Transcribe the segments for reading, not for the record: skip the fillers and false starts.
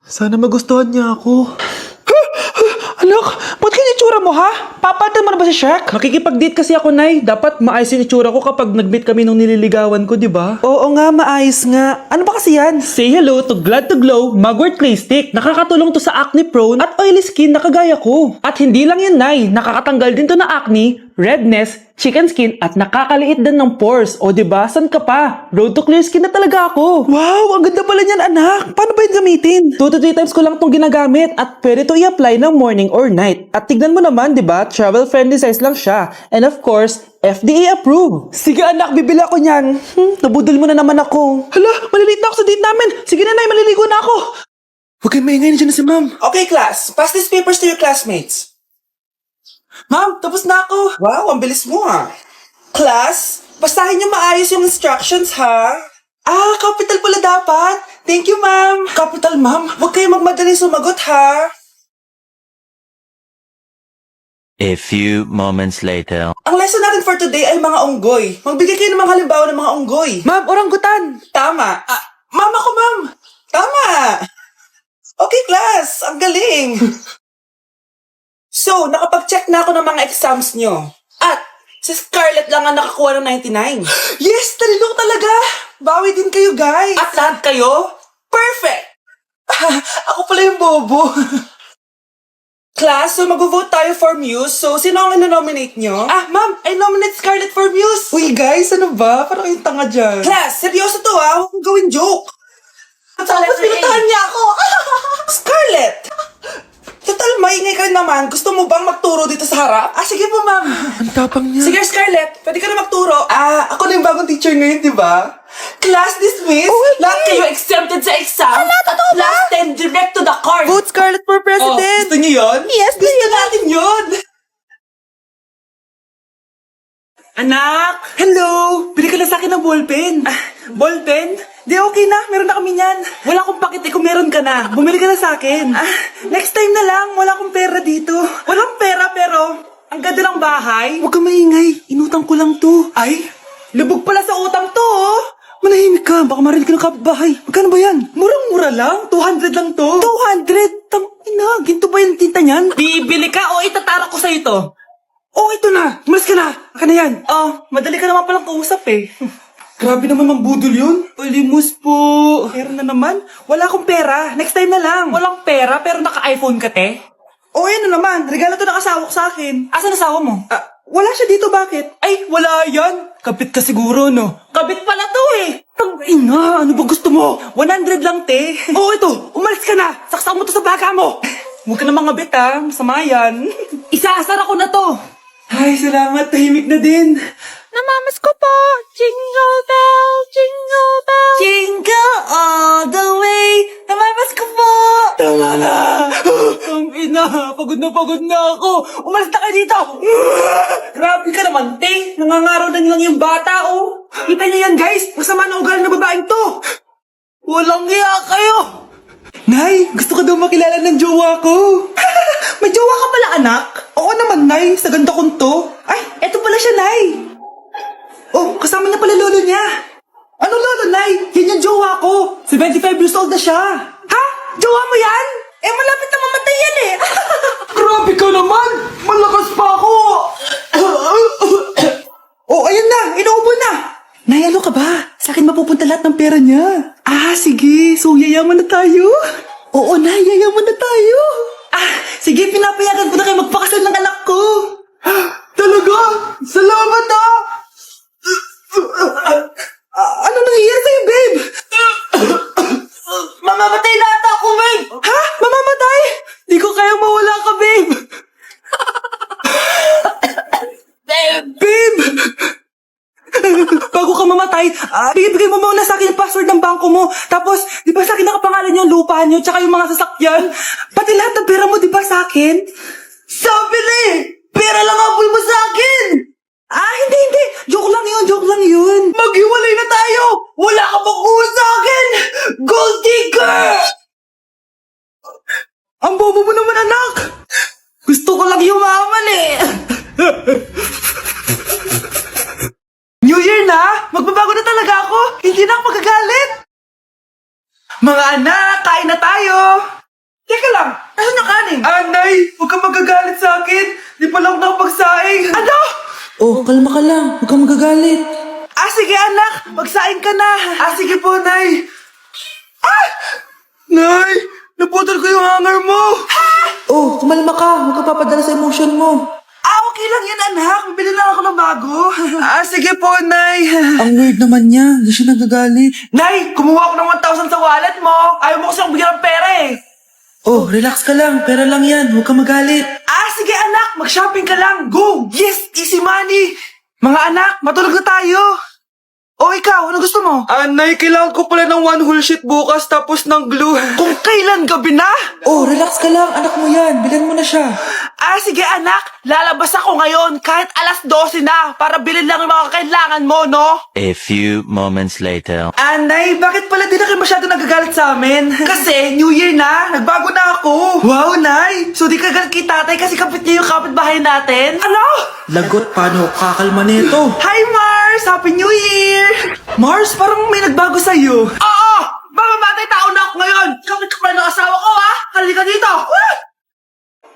Sana magustuhan niya ako. Anak, ba't kaya itsura mo ha? Papalitan mo na ba si Shrek? Makikipag-date kasi ako, Nay. Dapat maayos yung itsura ko kapag nag-meet kami nung nililigawan ko, di ba? Oo nga, maayos nga. Ano ba kasi yan? Say hello to Glad to Glow Mugwort Clay Stick. Nakakatulong to sa acne prone at oily skin na kagaya ko. At hindi lang yan, Nay. Nakakatanggal din to ng acne, redness, chicken skin at nakakaliit din ng pores. O diba, san ka pa? Road to clear skin na talaga ako. Wow, ang ganda pala niyan anak. Paano ba yun gamitin? 2 to 3 times ko lang tong ginagamit at pwede to i-apply ng morning or night. At tignan mo naman, diba, travel friendly size lang siya. And of course, FDA approved. Sige anak, bibili ako niyan. Nabudol mo na naman ako. Hala, malilate na ako sa date namin. Sige na nay, maliligo na ako. Huwag kayong maingay, nandiyan na si ma'am. Okay class, pass these papers to your classmates. Ma'am, tapos na ako. Wow, ang bilis mo ha. Class, basahin niyo maayos yung instructions ha. Ah, capital pala dapat. Thank you ma'am. Capital ma'am, huwag kayo magmadali sumagot ha. A few moments later. Ang lesson natin for today ay mga unggoy. Magbigay kayo ng mga halimbawa ng mga unggoy. Ma'am, oranggutan. Tama. Ma'am ako, ma'am. Tama. Okay, class. Ang galing. So, nakapag-check na ako ng mga exams nyo. At, si Scarlett lang ang nakakuha ng 99. Yes, talino talaga. Bawi din kayo, guys. At lahat kayo? Perfect. Ako pala yung bobo. Class, so mag-vote tayo for Muse. So, sino ang ino-nominate nyo? Ah, ma'am, I nominate Scarlett for Muse. Uy, guys, ano ba? Parang yung tanga dyan. Class, seryoso to ha. Huwag mong gawin joke. Tapos pinutahan niya ako. Scarlett! Total, maingay ka naman. Gusto mo bang magturo dito sa harap? Ah, sige po, ma'am. Ang tapang niya. Sige, Scarlett. Pwede ka na magturo. Ah, ako na yung bagong teacher ngayon, di ba? Class dismissed. Lahat kayo exempted sa exam. At last 10 direct to the card. Vote Scarlett for president. Gusto niyo yun? Yes, gusto natin yun. Anak! Hello! Bili ka na sa akin ng ballpen. Ballpen? Di, okay na. Meron na kami niyan. Wala akong pakit kung meron ka na. Bumili ka na sa akin. Next time na lang. Wala akong pera dito. Walang pera pero ang ganda ng bahay. Huwag kang maingay. Inutang ko lang to. Ay, lubog pala sa utang to oh. Manahimik ka. Baka marinig ka ng kapitbahay. Magkano ba yan? Murang-mura lang. 200 lang to. 200? Tangina. Ginto ba yung tinta niyan? Bibili ka o itatara ko sa'yo to? Oh, ito na. Umalis ka na. Aka na yan. Madali ka naman palang kausap eh. Grabe naman mambudol yun. Ulimus po. Meron na naman. Wala akong pera. Next time na lang. Walang pera pero naka-iPhone ka, te? Oh, ano naman. Regalo to ng asawa ko sa akin. Asan asawa mo? Wala siya dito. Bakit? Ay, wala yan. Kabit ka siguro, no? Kabit pala to eh. Tangina. Ano ba gusto mo? 100 lang, te. Oh, ito. Umalis ka na. Saksak mo to sa baka mo. Huwag ka na mga bit ha. Masama yan. Isaasar ako na to. Ay, salamat. Tahimik na din. Namamas ko po, jingle bell, jingle bell. Jingle all the way. Namamas ko po. Tama na. Ang ina, pagod na ako. Umalis na kayo dito. Grabe ka naman, te. Nangangaraw na nilang yung bata, oh. Kita niyo yan, guys. Masama na ugali na babaeng to. Walang iya kayo. Nay, gusto ko daw makilala ng jowa ko. May jowa ka pala, anak? Oo naman, Nay. Sa ganda kong to. Ay, eto pala siya, Nay. Oh, kasama niya pala lolo niya. Ano lolo, Nay? Yan yung jowa ko. 75 years old na siya. Ha? Jowa mo yan? Eh, malapit na mamatay yan eh. Grabe ka naman. Malakas pa ako. Oh, ayan na. Inuubo na. Nay, ano ka ba? Sa akin mapupunta lahat ng pera niya. Ah, sige. So, yayaman na tayo? Oo, Nay. Yayaman na tayo. Sige, pinapayagan ko na kayo magpakasal ng anak ko. Talaga? Salamat ano nangyayari sa'yo, babe? Mamamatay na ata ako, babe. Ha? Mamamatay? Di ko kaya mawala ka, babe. Babe! Bago ka mamatay, bigay mo muna sa akin yung password ng bangko mo. Tapos, di ba sa akin nakapangalan yung lupa nyo, tsaka yung mga sasakyan? Pati lahat ng pera mo, di ba sa akin? Sabi na eh. Pera lang habol mo sa akin. Hindi. Joke lang yun. Maghiwalay na tayo. Wala ka makuha sa akin. Gold digger. Ang bobo mo naman, anak. Gusto ko lang yumaman eh. New Year na? Magbabago na talaga ako. Hindi na ako magagalit. Mga anak, kain na tayo. akin. Di pa lang nakapagsaing. Ano? Oh, kalma ka lang. Huwag kang magagalit. Ah, sige anak. Magsaing ka na. Ah, sige po, Nay. Ah! Nay, naputol ko yung hanger mo. Ha? Oh, kumalma ka. Huwag ka papadala sa emotion mo. Ah, okay lang yan, anak. Bibili lang ako ng bago. Ah, sige po, Nay. Ang weird naman niya. Hindi siya nagagalit. Nay, kumuha ko ng 1,000 sa wallet mo. Ayaw mo kasi akong bigyan ng pera eh. Oh, relax ka lang. Pera lang yan. Huwag ka magalit. Ah, sige anak. Mag-shopping ka lang. Go. Yes, easy money. Mga anak, matulog na tayo. O ikaw, ano gusto mo? Nay, kailangan ko pala ng one whole sheet bukas tapos ng glue. Kung kailan gabi na? Oh, relax ka lang. Anak mo yan. Bilhan mo na siya. Ah, sige anak. Lalabas ako ngayon kahit alas 12 na para bilhin lang yung mga kailangan mo, no? A few moments later. Nay, bakit pala di na kayo masyado nagagalit sa amin? Kasi New Year na, nagbago na ako. Wow, Nay! So di ka galit kay tatay kasi kapit niya yung kapitbahay natin? Ano? Lagot, paano kakalma nito? Hi, Mars! Happy New Year! Mars, parang may nagbago sa'yo. Oo! Mamamatay tao na ako ngayon! Kapit ka pala ng asawa ko, ha? Halika dito!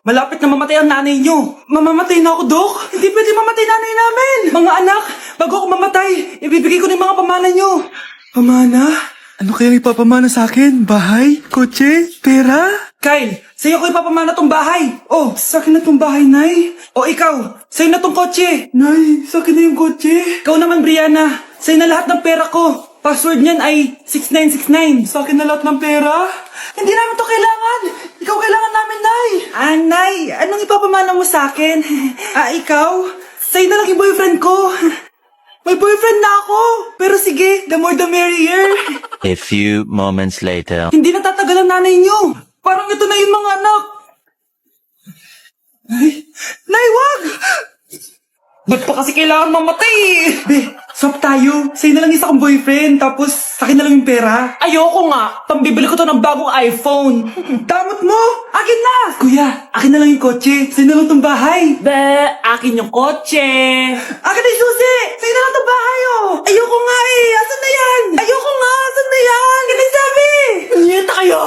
Malapit na mamatay ang nanay nyo. Mamamatay na ako, Dok. Hindi pwede mamatay nanay namin. Mga anak, bago ako mamatay, ibibigay ko na yung mga pamana nyo. Pamana? Ano kaya ipapamana sa akin? Bahay? Kotse? Pera? Kyle, sa'yo ko ipapamana tong bahay. Oh, sa akin na tong bahay, Nay. O ikaw, sa'yo na tong kotse. Nay, sa akin na yung kotse. Ikaw naman, Brianna. Sa'yo na lahat ng pera ko. Password niyan ay 6969. Sa akin na lahat ng pera? Hindi namin to kailangan. Ikaw kailangan namin, Nay. Nay, anong ipapamana mo sa akin? Ikaw? Sa'yo na lang yung boyfriend ko. May boyfriend na ako. Pero sige, the more the merrier. A few moments later. Hindi natatagal ang nanay niyo. Parang ito na yung mga anak. Nay, wag! Ba't pa kasi kailangan mamatay? Be, swap tayo. Sa'yo na lang isa kong boyfriend, tapos sa akin na lang yung pera. Ayoko nga. Pambibili ko to ng bagong iPhone. Damot mo! Akin na! Kuya, akin na lang yung kotse. Sa'yo na lang tong bahay. Be, akin yung kotse. Akin na yung susi! Sa'yo na lang tong bahay, oh! Ayoko nga eh! Asan na yan? Ayoko nga! Asan na yan? Ganun sabi! Nyeta kayo!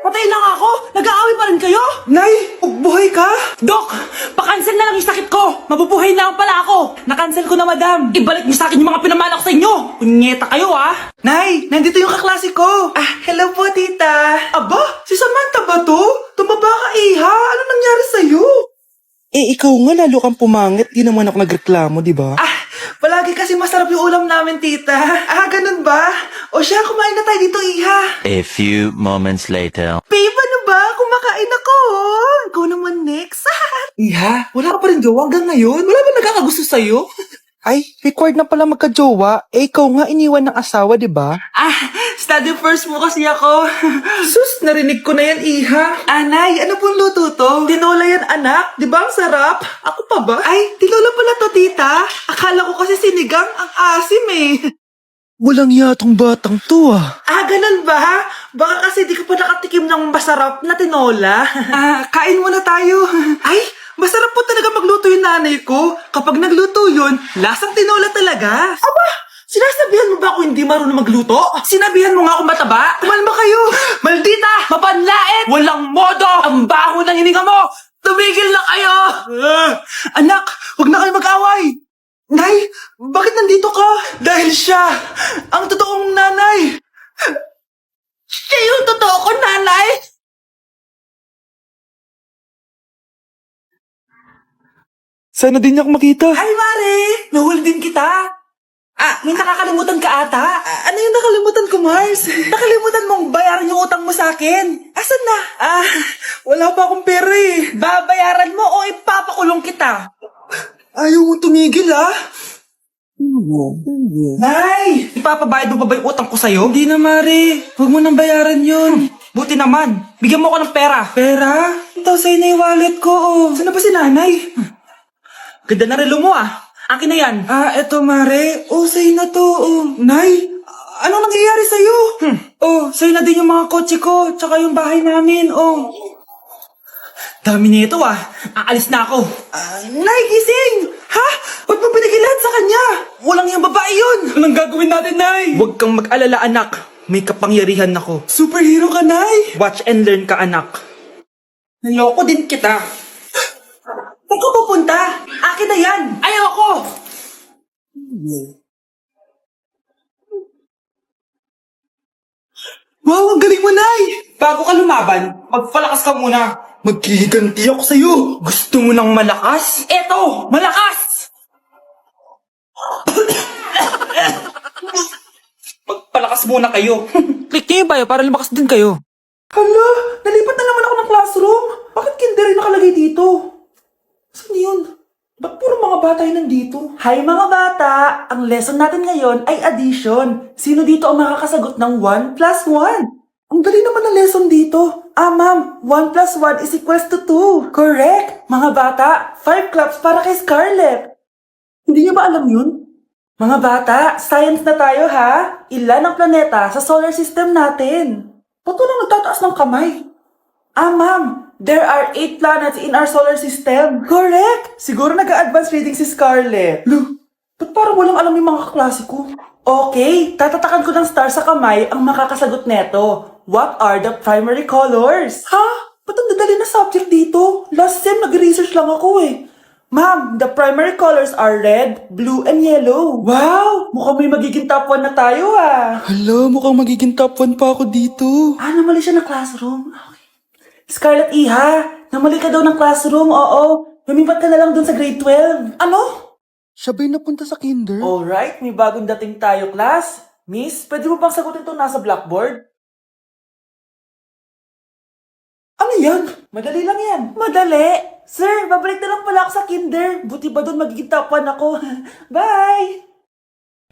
Patay lang ako! Nag-aaway pa rin kayo? Nay, buhay ka? Dok, pa-cancel na lang yung sakit ko! Mabubuhay na lang pala ako! Na-cancel ko na, madam! Ibalik niyo sa akin yung mga pinamala ko sa inyo! Punyeta kayo, ah! Nay, nandito yung kaklase ko! Hello po, tita! Aba, si Samantha ba to? Tumaba ka, iha! Ano nangyari sa'yo? Ikaw nga lalo kang pumangit. Di naman ako nagreklamo, di ba? Palagi kasi masarap yung ulam namin, tita. Ganun ba? O siya, kumain na tayo dito, iha. A few moments later. Babe, ano ba? Kumakain ako. Ikaw naman next. Iha, wala ka pa rin jowa hanggang ngayon? Wala ba nagkakagusto sa'yo? Ay, required na pala magka-jowa. Ikaw nga iniwan ng asawa, di ba? Study first mo kasi ako. Sus, narinig ko na yan, iha. Anay, ano pong luto to? Tinola yan, anak. Di ba ang sarap? Ako pa ba? Ay, tinola pala to, tita. Akala ko kasi sinigang ang asim eh. Walang yatong batang to Ganun ba? Baka kasi di ka pa nakatikim ng masarap na tinola. Kain muna tayo. Ay, masarap po talaga magluto yung nanay ko. Kapag nagluto yun, lasang tinola talaga. Aba, sinasabihan mo ba ako hindi marunong magluto? Sinabihan mo nga ako mataba? Kumalma kayo. Maldita, mapanlait, walang modo, ang baho ng hininga mo. Tumigil na kayo. Anak, huwag na kayo mag-away. Nay, bakit nandito ka? Dahil siya, ang totoong nanay. Siya yung totoo ko, nanay. Sana din niya ako makita. Hi, Mare! Nahuli din kita. May nakakalimutan ka ata. Ano yung nakalimutan ko, Mars? Nakalimutan mong bayaran yung utang mo sa akin. Asan na? Wala pa akong pera eh. Babayaran mo o ipapakulong kita? Ayaw mong tumigil, Nay! Ipapabayad mo pa ba yung utang ko sa'yo? Hindi na, Mare. Huwag mo nang bayaran yun. Buti naman. Bigyan mo ako ng pera. Pera? Ito, sa'yo na yung wallet ko, Saan na ba si nanay? Ganda na relo mo, Akin na yan. Eto, Mare. Sa'yo na to, Nay, anong nangyayari sa'yo? Sa'yo na din yung mga kotse ko, tsaka yung bahay namin, Dami nito, Aalis na ako. Nay, gising! Ha? Ba't mo binigay lahat sa kanya? Walang yung babae yun! Anong gagawin natin, Nay? Huwag kang mag-alala, anak. May kapangyarihan ako. Superhero ka, Nay? Watch and learn ka, anak. Naloko din kita. Saan ka pupunta? Akin na yan! Ayoko! Wow, ang galing mo, Nay! Bago ka lumaban, magpalakas ka muna. Maghihiganti ako sa'yo. Gusto mo ng malakas? Eto, malakas! Magpalakas muna kayo. Click niyo yung bio para lumakas din kayo. Hala, nalipat na naman ako ng classroom. Bakit kinder yung nakalagay dito? Saan yun? Ba't puro mga bata yun nandito? Hi mga bata! Ang lesson natin ngayon ay addition. Sino dito ang makakasagot ng 1 plus 1? Ang dali naman ng lesson dito. Ah, ma'am, 1 plus 1 is equals to 2. Correct! Mga bata, 5 claps para kay Scarlett. Hindi niyo ba alam yun? Mga bata, science na tayo ha? Ilan ang planeta sa solar system natin? Ba't walang nagtataas ng kamay? Ah, ma'am, there are 8 planets in our solar system. Correct! Siguro nag-a-advance reading si Scarlett. Look, ba't parang walang alam yung mga kaklase ko? Okay, tatatakan ko ng star sa kamay ang makakasagot neto. What are the primary colors? Ha? Ba't ang dadali na subject dito? Last sem, nag-research lang ako eh. Ma'am, the primary colors are red, blue, and yellow. Wow! Mukhang may magiging top 1 na tayo ah. Hala, mukhang magiging top 1 pa ako dito. Ah, namali siya ng classroom. Okay. Scarlett Iha, namali ka daw ng classroom, oo. Lumipat ka na lang dun sa grade 12. Ano? Siya ba'y napunta sa kinder? Alright, may bagong dating tayo, class. Miss, pwede mo bang sagutin to nasa blackboard? Ano yan? Madali lang yan. Madali? Sir, babalik na lang pala ako sa kinder. Buti ba doon magiging top 1 ako? Bye!